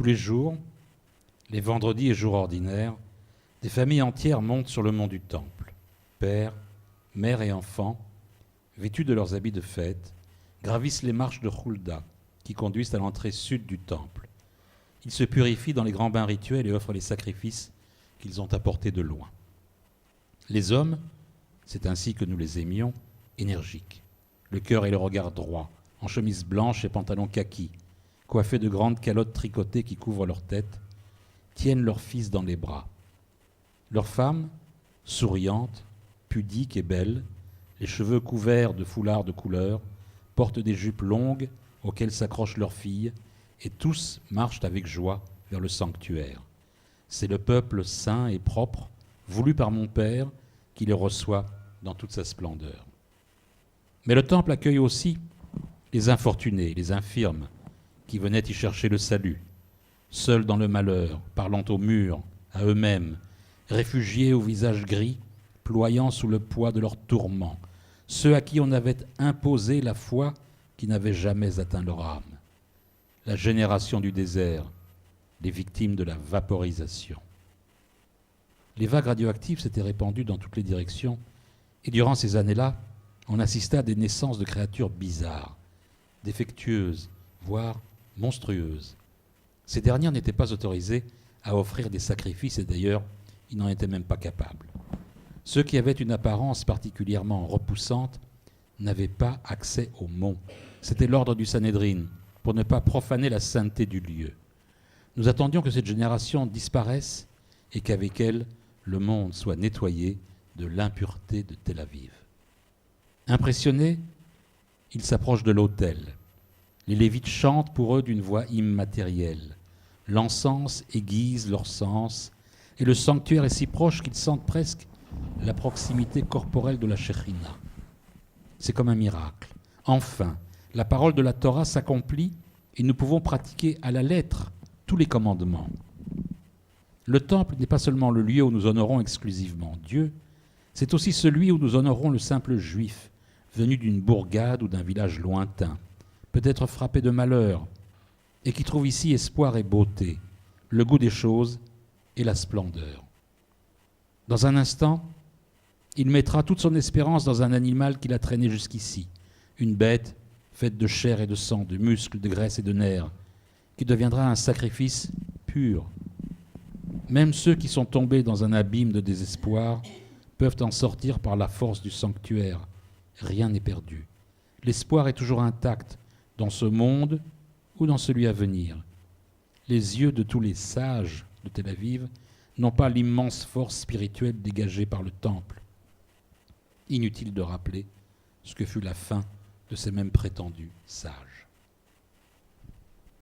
les jours, les vendredis et jours ordinaires, des familles entières montent sur le mont du Temple. Pères, mères et enfants, vêtus de leurs habits de fête, gravissent les marches de Hulda qui conduisent à l'entrée sud du temple. Ils se purifient dans les grands bains rituels et offrent les sacrifices qu'ils ont apportés de loin. Les hommes, c'est ainsi que nous les aimions, énergiques, le cœur et le regard droit, en chemise blanche et pantalon kaki, coiffés de grandes calottes tricotées qui couvrent leur tête, tiennent leurs fils dans les bras. Leurs femmes, souriantes, pudiques et belles, les cheveux couverts de foulards de couleur, portent des jupes longues auxquelles s'accrochent leurs filles, et tous marchent avec joie vers le sanctuaire. C'est le peuple saint et propre, voulu par mon Père, qui les reçoit dans toute sa splendeur. Mais le temple accueille aussi les infortunés, les infirmes, qui venaient y chercher le salut, seuls dans le malheur, parlant aux murs, à eux-mêmes, réfugiés au visage gris, ployant sous le poids de leurs tourments, ceux à qui on avait imposé la foi qui n'avait jamais atteint leur âme. La génération du désert, les victimes de la vaporisation. Les vagues radioactives s'étaient répandues dans toutes les directions, et durant ces années-là, on assista à des naissances de créatures bizarres, défectueuses, voire monstrueuses. Ces dernières n'étaient pas autorisées à offrir des sacrifices, et d'ailleurs, ils n'en étaient même pas capables. Ceux qui avaient une apparence particulièrement repoussante n'avaient pas accès au mont. C'était l'ordre du Sanhédrin, pour ne pas profaner la sainteté du lieu. Nous attendions que cette génération disparaisse et qu'avec elle, le monde soit nettoyé de l'impureté de Tel Aviv. Impressionnés, ils s'approchent de l'autel. Les Lévites chantent pour eux d'une voix immatérielle. L'encens aiguise leur sens, et le sanctuaire est si proche qu'ils sentent presque la proximité corporelle de la Shekhinah. C'est comme un miracle. Enfin, la parole de la Torah s'accomplit et nous pouvons pratiquer à la lettre tous les commandements. Le temple n'est pas seulement le lieu où nous honorons exclusivement Dieu, c'est aussi celui où nous honorons le simple juif, venu d'une bourgade ou d'un village lointain, peut-être frappé de malheur, et qui trouve ici espoir et beauté, le goût des choses et la splendeur. Dans un instant, il mettra toute son espérance dans un animal qu'il a traîné jusqu'ici, une bête faite de chair et de sang, de muscles, de graisse et de nerfs, qui deviendra un sacrifice pur. Même ceux qui sont tombés dans un abîme de désespoir peuvent en sortir par la force du sanctuaire. Rien n'est perdu. L'espoir est toujours intact dans ce monde ou dans celui à venir. Les yeux de tous les sages de Tel Aviv n'ont pas l'immense force spirituelle dégagée par le temple. Inutile de rappeler ce que fut la fin de ces mêmes prétendus sages.